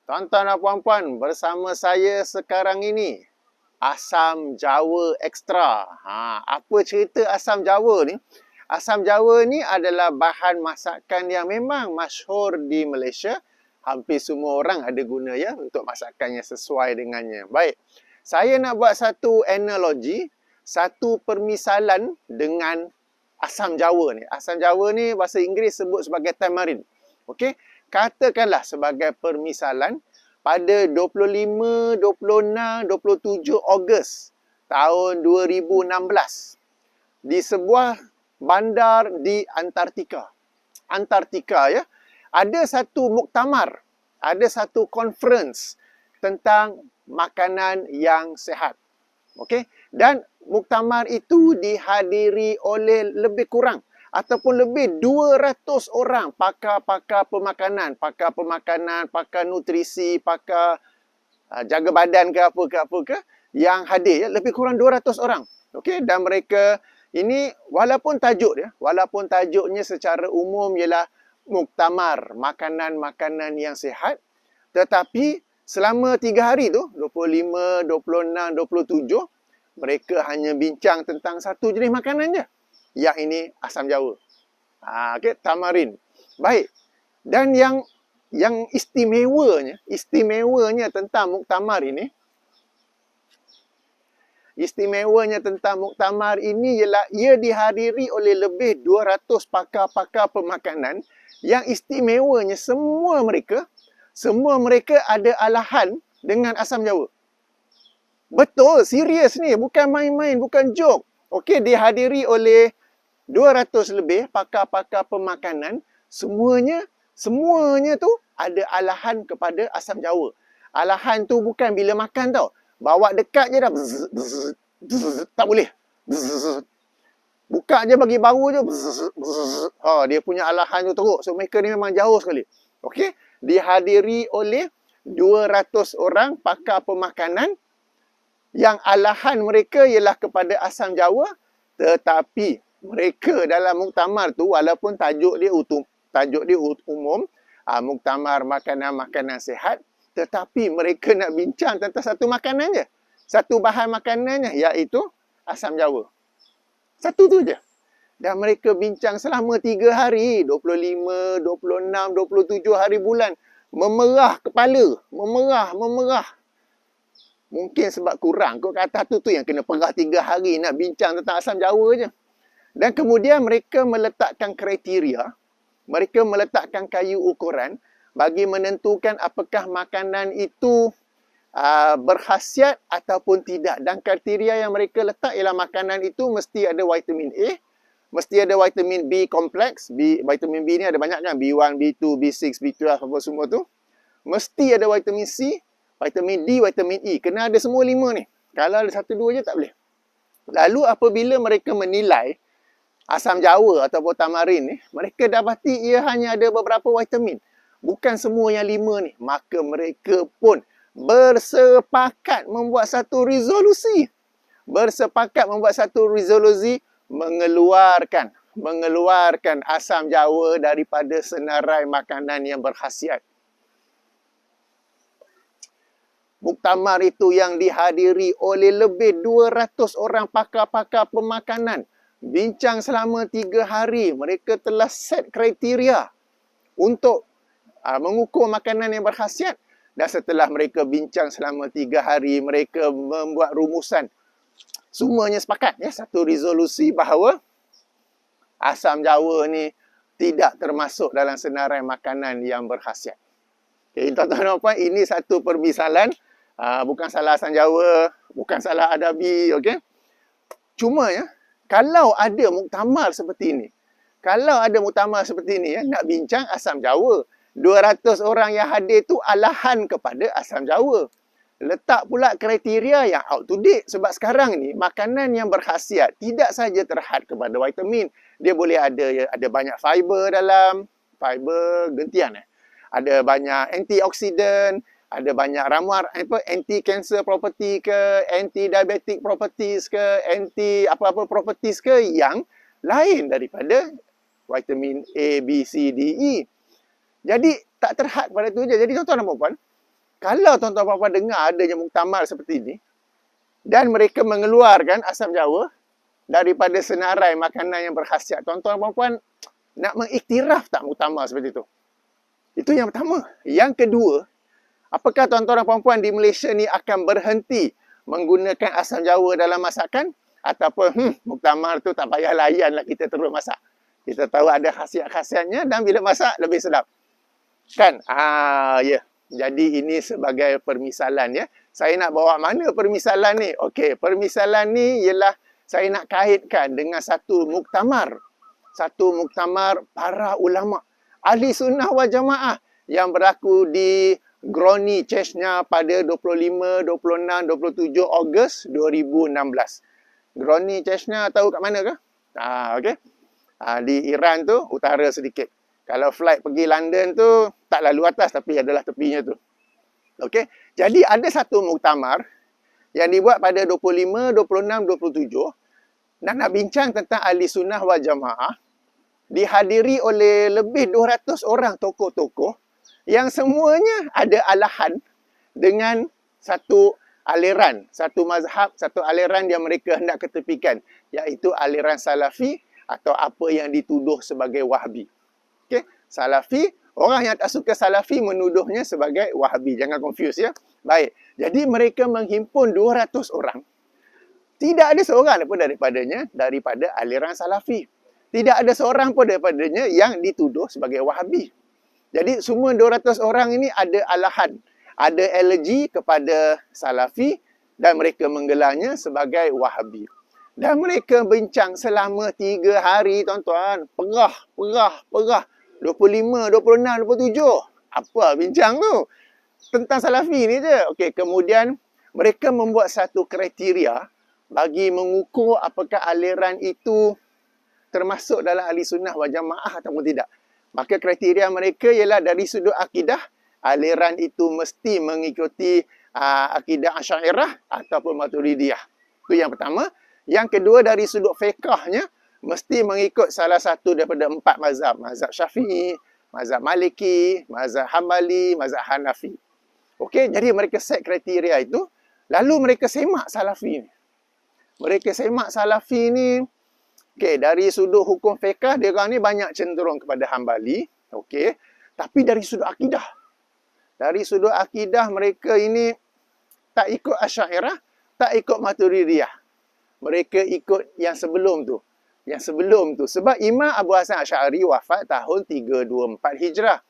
Tuan-tuan dan puan-puan, bersama saya sekarang ini, asam Jawa Extra. Apa cerita asam Jawa ni? Asam Jawa ni adalah bahan masakan yang memang masyhur di Malaysia. Hampir semua orang ada guna ya untuk masakan yang sesuai dengannya. Baik, saya nak buat satu analogi, satu permisalan dengan asam Jawa ni. Asam Jawa ni bahasa Inggeris sebut sebagai tamarind. Okey, katakanlah sebagai permisalan pada 25, 26, 27 Ogos tahun 2016 di sebuah bandar di Antartika. Antartika ya, ada satu muktamar, ada satu conference tentang makanan yang sihat. Okey, dan muktamar itu dihadiri oleh lebih kurang ataupun lebih 200 orang pakar-pakar pemakanan, pakar nutrisi, pakar jaga badan ke apa ke yang hadir ya, lebih kurang 200 orang. Okey, dan mereka ini walaupun tajuknya secara umum ialah muktamar makanan-makanan yang sihat, tetapi selama 3 hari tu, 25, 26, 27, mereka hanya bincang tentang satu jenis makanan je. Yang ini asam Jawa. Okey, tamarind. Baik. Dan yang istimewanya tentang muktamar ini, ialah ia dihadiri oleh lebih 200 pakar-pakar pemakanan yang istimewanya semua mereka ada alahan dengan asam Jawa. Betul, serius ni, bukan main-main, bukan joke. Okey, dihadiri oleh 200 lebih pakar-pakar pemakanan, semuanya tu ada alahan kepada asam Jawa. Alahan tu bukan bila makan tau. Bawa dekat je dah, tak boleh. Buka je bagi bau je, dia punya alahan tu teruk. So mereka ni memang jauh sekali. Okey, dihadiri oleh 200 orang pakar pemakanan yang alahan mereka ialah kepada asam Jawa, tetapi mereka dalam muktamar tu walaupun tajuk dia umum, muktamar makanan-makanan sihat, tetapi mereka nak bincang tentang satu makanan je. Satu bahan makanannya, iaitu asam Jawa. Satu tu je. Dan mereka bincang selama 3 hari, 25, 26, 27 hari bulan. Memerah kepala, memerah. Mungkin sebab kurang kot kata tu yang kena perah 3 hari nak bincang tentang asam Jawa je. Dan kemudian mereka meletakkan kriteria, mereka meletakkan kayu ukuran bagi menentukan apakah makanan itu berkhasiat ataupun tidak. Dan kriteria yang mereka letak ialah makanan itu mesti ada vitamin A, mesti ada vitamin B kompleks. Vitamin B ni ada banyak kan, B1, B2, B6, B12 apa semua tu. Mesti ada vitamin C, vitamin D, vitamin E. Kena ada semua 5 ni. Kalau ada 1-2 je tak boleh. Lalu apabila mereka menilai asam Jawa ataupun tamarind ni, mereka dapati ia hanya ada beberapa vitamin. Bukan semua yang 5 ni. Maka mereka pun bersepakat membuat satu resolusi. Mengeluarkan asam Jawa daripada senarai makanan yang berkhasiat. Muktamar itu yang dihadiri oleh lebih 200 orang pakar-pakar pemakanan. Bincang selama 3 hari. Mereka telah set kriteria untuk mengukur makanan yang berkhasiat. Dan setelah mereka bincang selama 3 hari, mereka membuat rumusan. Semuanya sepakat ya, satu resolusi bahawa asam Jawa ni tidak termasuk dalam senarai makanan yang berkhasiat. Okay, tuan-tuan dan puan, ini satu permisalan. Bukan salah asam Jawa, bukan salah adabi, okey. Cuma ya, kalau ada muktamar seperti ini, nak bincang asam Jawa, 200 orang yang hadir tu alahan kepada asam Jawa. Letak pula kriteria yang out to date. Sebab sekarang ni, makanan yang berkhasiat tidak saja terhad kepada vitamin. Dia boleh ada banyak fiber dalam, fiber gentian ada banyak antioksidan, ada banyak ramuan anti-cancer property ke, anti-diabetic properties ke, anti apa-apa properties ke yang lain daripada vitamin A, B, C, D, E. Jadi tak terhad pada tu je. Jadi tuan-tuan dan puan-puan, Kalau tuan-tuan puan-puan dengar adanya muktamar seperti ini, dan mereka mengeluarkan asam jawa daripada senarai makanan yang berkhasiat, tuan-tuan puan-puan nak mengiktiraf tak muktamar seperti itu? Itu yang pertama. Yang kedua, apakah tuan-tuan dan puan-puan di Malaysia ni akan berhenti menggunakan asam jawa dalam masakan? Ataupun muktamar tu tak payah layan lah, kita terus masak. Kita tahu ada khasiat-khasiatnya dan bila masak lebih sedap. Kan? Ya. Jadi ini sebagai permisalan ya. Saya nak bawa mana permisalan ni? Okey, permisalan ni ialah saya nak kaitkan dengan satu muktamar. Satu muktamar para ulama ahli sunnah wal jamaah yang berlaku di Groni, Chechnya pada 25, 26, 27 Ogos 2016. Groni, Chechnya tahu kat mana ke? Okey. Di Iran tu, utara sedikit. Kalau flight pergi London tu, tak lalu atas tapi adalah tepinya tu. Okey. Jadi ada satu muktamar yang dibuat pada 25, 26, 27 dan nak bincang tentang ahli sunnah wal jamaah. Dihadiri oleh lebih 200 orang tokoh-tokoh yang semuanya ada alahan dengan satu aliran, satu mazhab, satu aliran yang mereka hendak ketepikan, iaitu aliran Salafi atau apa yang dituduh sebagai Wahabi. Okey, Salafi, orang yang tak suka Salafi menuduhnya sebagai Wahabi. Jangan confuse ya. Baik. Jadi mereka menghimpun 200 orang. Tidak ada seorang pun daripada aliran Salafi. Tidak ada seorang pun daripadanya yang dituduh sebagai Wahabi. Jadi semua 200 orang ini ada alahan, ada alergi kepada Salafi dan mereka menggelarnya sebagai Wahabi. Dan mereka bincang selama 3 hari tuan-tuan. Perah. 25, 26, 27. Apa bincang tu? Tentang Salafi ni je. Okey, kemudian mereka membuat satu kriteria bagi mengukur apakah aliran itu termasuk dalam ahli sunnah wal jamaah ataupun tidak. Maka kriteria mereka ialah dari sudut akidah, aliran itu mesti mengikuti akidah Asy'ariyah ataupun Maturidiyah. Itu yang pertama. Yang kedua, dari sudut fiqahnya, mesti mengikut salah satu daripada 4 mazhab. Mazhab Syafi'i, mazhab Maliki, mazhab Hambali, mazhab Hanafi. Okey, jadi mereka set kriteria itu. Lalu mereka semak Salafi ni. Okey, dari sudut hukum fiqah, dia orang ni banyak cenderung kepada Hambali. Okey, tapi dari sudut akidah. Dari sudut akidah, mereka ini tak ikut Asy'ariyah, tak ikut Maturidiyah. Mereka ikut yang sebelum tu. Sebab Imam Abu Hasan Asy'ari wafat tahun 324 Hijrah.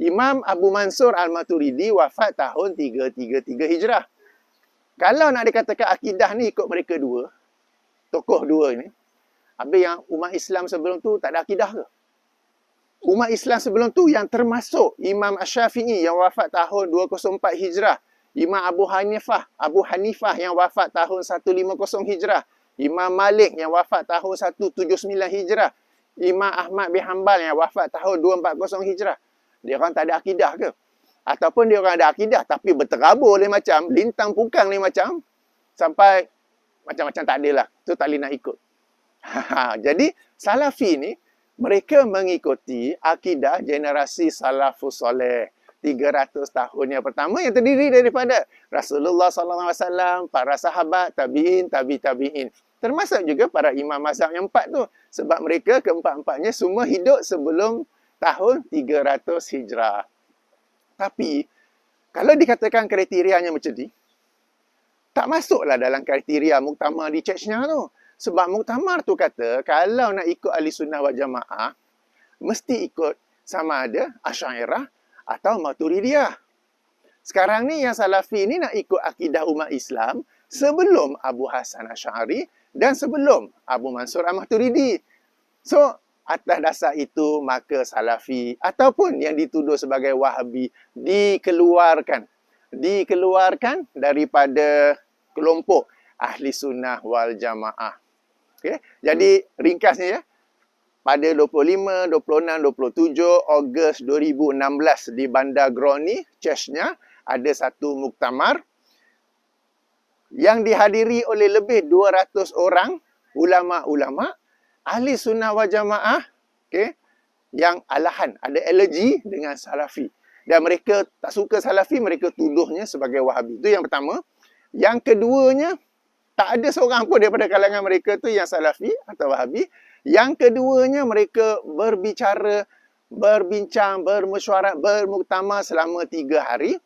Imam Abu Mansur Al-Maturidi wafat tahun 333 Hijrah. Kalau nak dikatakan akidah ni ikut mereka dua, tokoh dua ni, habis yang umat Islam sebelum tu tak ada akidah ke? Umat Islam sebelum tu yang termasuk Imam Asy-Syafi'i yang wafat tahun 204 Hijrah. Imam Abu Hanifah yang wafat tahun 150 Hijrah. Imam Malik yang wafat tahun 179 Hijrah. Imam Ahmad bin Hanbal yang wafat tahun 240 Hijrah. Dia orang tak ada akidah ke? Ataupun dia orang ada akidah tapi berterabur lain macam, lintang pukang lain macam, sampai macam-macam tak ada lah. Tu tak boleh nak ikut. Jadi Salafi ni mereka mengikuti akidah generasi Salafus Soleh 300 tahun yang pertama yang terdiri daripada Rasulullah SAW, para sahabat, tabi'in, tabi'in. Termasuk juga para imam mazhab yang 4 tu. Sebab mereka keempat-empatnya semua hidup sebelum tahun 300 Hijrah. Tapi kalau dikatakan kriterianya macam ni, tak masuklah dalam kriteria muktamar di Chechnya tu. Sebab muktamar tu kata, kalau nak ikut ahli sunnah wal jamaah, mesti ikut sama ada Asy'ariyah atau Maturidiyah. Sekarang ni yang Salafi ni nak ikut akidah umat Islam sebelum Abu Hasan Asy'ari dan sebelum Abu Mansur Al-Maturidi. So, atas dasar itu, maka Salafi ataupun yang dituduh sebagai Wahabi dikeluarkan daripada kelompok ahli sunnah wal jamaah. Okay? Jadi ringkasnya ya, pada 25, 26, 27 Ogos 2016 di Bandar Groni, Chechnya, ada satu muktamar yang dihadiri oleh lebih 200 orang ulama-ulama ahli sunnah wal jamaah, okay, yang alahan, ada alergi dengan Salafi. Dan mereka tak suka Salafi, mereka tuduhnya sebagai Wahabi. Itu yang pertama. Yang keduanya, tak ada seorang pun daripada kalangan mereka tu yang Salafi atau Wahabi. Yang keduanya, mereka berbincang, bermesyuarat, bermuktamar selama 3 hari.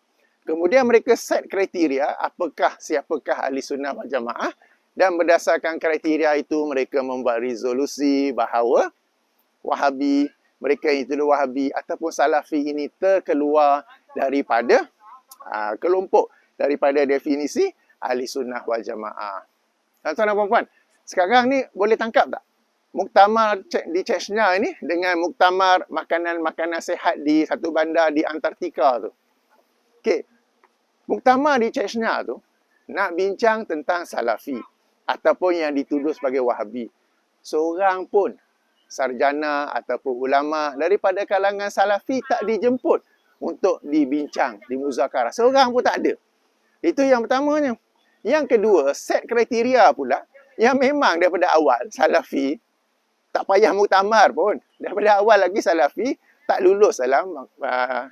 Kemudian mereka set kriteria siapakah ahli sunnah wal jamaah. Dan berdasarkan kriteria itu, mereka membuat resolusi bahawa Wahabi, mereka yang dituduh Wahabi ataupun Salafi ini terkeluar daripada kelompok, daripada definisi ahli sunnah wal jamaah. Tuan-tuan dan puan-puan, sekarang ni boleh tangkap tak? Muktamar di Chechnya ini dengan muktamar makanan-makanan sihat di satu bandar di Antartika tu. Okey. Muktamar di Chechnya tu nak bincang tentang Salafi ataupun yang dituduh sebagai Wahabi. Seorang pun sarjana ataupun ulama daripada kalangan Salafi tak dijemput untuk dibincang, dimuzakarah. Seorang pun tak ada. Itu yang pertamanya. Yang kedua, set kriteria pula yang memang daripada awal Salafi tak payah muktamar pun. Daripada awal lagi Salafi tak lulus dalam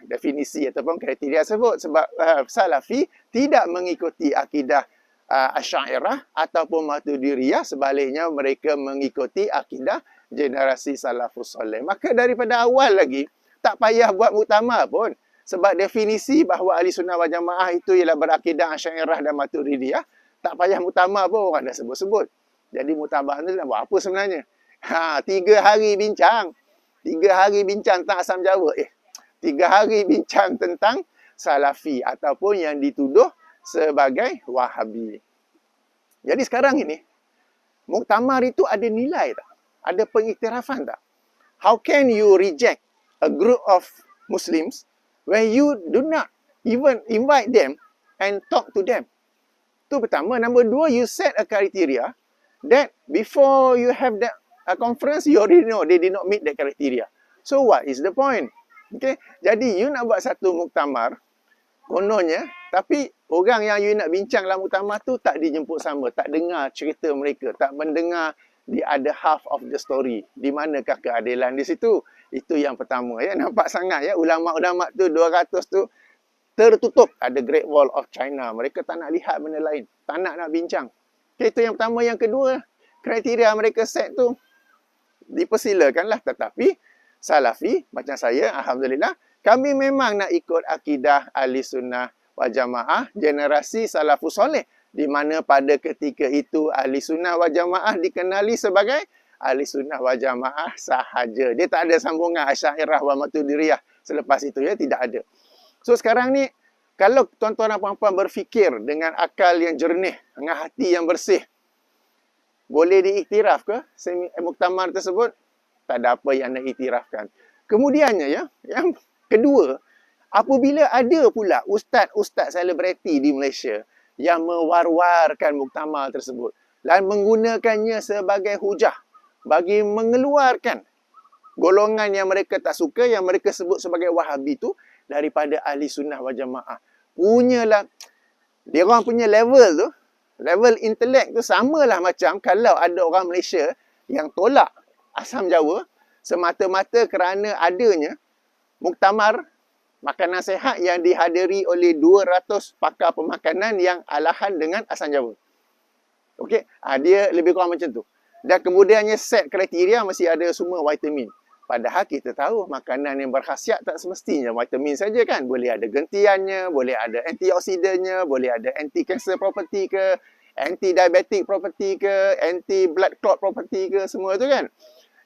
definisi ataupun kriteria tersebut sebab Salafi tidak mengikuti akidah Asy'ariyah ataupun Maturidiyah, sebaliknya mereka mengikuti akidah generasi salafus soleh. Maka daripada awal lagi tak payah buat muktamar pun sebab definisi bahawa ahli sunnah wal jamaah itu ialah berakidah Asy'ariyah dan Maturidiyah. Tak payah muktamar pun orang dah sebut-sebut. Jadi muktamar tu nak buat apa sebenarnya? 3 hari bincang. 3 hari bincang tentang Asam Jawa. 3 hari bincang tentang Salafi ataupun yang dituduh sebagai Wahabi. Jadi sekarang ini muktamar itu ada nilai tak? Ada pengiktirafan tak? How can you reject a group of Muslims when you do not even invite them and talk to them? Itu pertama. Number 2, you set a criteria that before you have that conference, you already know they did not meet that criteria. So what is the point? Okay? Jadi you nak buat satu muktamar, kononnya, tapi orang yang you nak bincang dalam muktamar tu tak dijemput sama, tak dengar cerita mereka, tak mendengar the other half of the story. Di manakah keadilan di situ? Itu yang pertama. Ya, nampak sangat ya, ulama-ulama tu 200 tu tertutup. Ada Great Wall of China. Mereka tak nak lihat benda lain. Tak nak bincang. Okay, itu yang pertama. Yang kedua, kriteria mereka set tu dipersilakanlah. Tetapi Salafi, macam saya, Alhamdulillah, kami memang nak ikut akidah ahli sunnah wal jamaah generasi salafus soleh, di mana pada ketika itu ahli sunnah wal jamaah dikenali sebagai ahli sunnah wal jamaah sahaja. Dia tak ada sambungan Asy'ariyah wa Maturidiyah selepas itu, ya, tidak ada. So sekarang ni, kalau tuan-tuan dan puan-puan berfikir dengan akal yang jernih, dengan hati yang bersih, boleh diiktiraf ke muktamar tersebut? Tak ada apa yang nak iktirafkan. Kemudiannya, ya, yang kedua, apabila ada pula ustaz-ustaz selebriti di Malaysia yang mewar-warkan muktamar tersebut dan menggunakannya sebagai hujah bagi mengeluarkan golongan yang mereka tak suka, yang mereka sebut sebagai Wahabi tu daripada ahli sunnah wal jamaah. Punyalah, dia orang punya level tu, level intelek tu samalah macam kalau ada orang Malaysia yang tolak Asam Jawa semata-mata kerana adanya muktamar makanan sihat yang dihadiri oleh 200 pakar pemakanan yang alahan dengan Asam Jawa. Okey, dia lebih kurang macam tu. Dan kemudiannya set kriteria mesti ada semua vitamin. Padahal kita tahu makanan yang berkhasiat tak semestinya vitamin saja kan. Boleh ada gentiannya, boleh ada antioksidannya, boleh ada anti-cancer property ke, anti-diabetic property ke, anti-blood clot property ke, semua tu kan.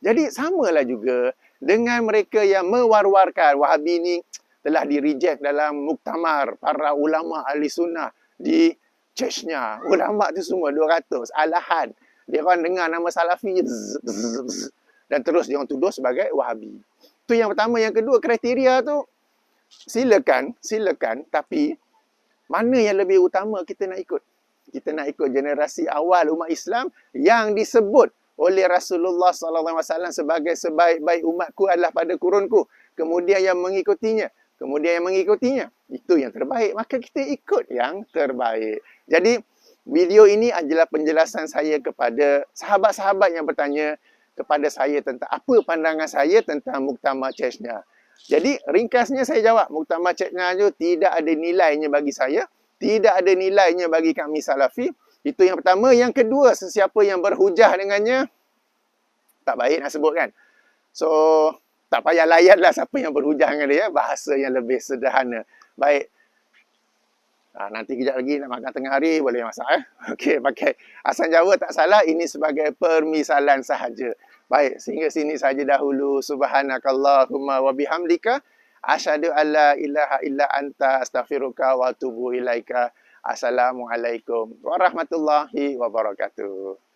Jadi samalah juga dengan mereka yang mewar-warkan Wahabi ni telah di-reject dalam muktamar para ulama ahli sunnah di Chechnya. Ulama tu semua 200, alahan. Dia orang dengar nama Salafi dan terus dia orang tuduh sebagai Wahabi. Itu yang pertama. Yang kedua, kriteria tu silakan, tapi mana yang lebih utama kita nak ikut? Kita nak ikut generasi awal umat Islam yang disebut oleh Rasulullah SAW sebagai sebaik-baik umatku adalah pada kurunku. Kemudian yang mengikutinya. Itu yang terbaik. Maka kita ikut yang terbaik. Jadi, video ini adalah penjelasan saya kepada sahabat-sahabat yang bertanya kepada saya tentang apa pandangan saya tentang muktamar Chechnya. Jadi ringkasnya saya jawab, muktamar Cik Nahju tidak ada nilainya bagi saya, tidak ada nilainya bagi kami Salafi. Itu yang pertama. Yang kedua, sesiapa yang berhujah dengannya, tak baik nak sebut kan. So, tak payah layanlah siapa yang berhujah dengan dia, bahasa yang lebih sederhana. Baik. Nanti kejap lagi nak makan tengah hari, boleh masak Okey, pakai asam Jawa tak salah, ini sebagai permisalan sahaja. Baik, sehingga sini saja dahulu. Subhanakallahumma wa bihamdika asyhadu an la ilaha illa anta astaghfiruka wa atubu ilaika. Assalamualaikum warahmatullahi wabarakatuh.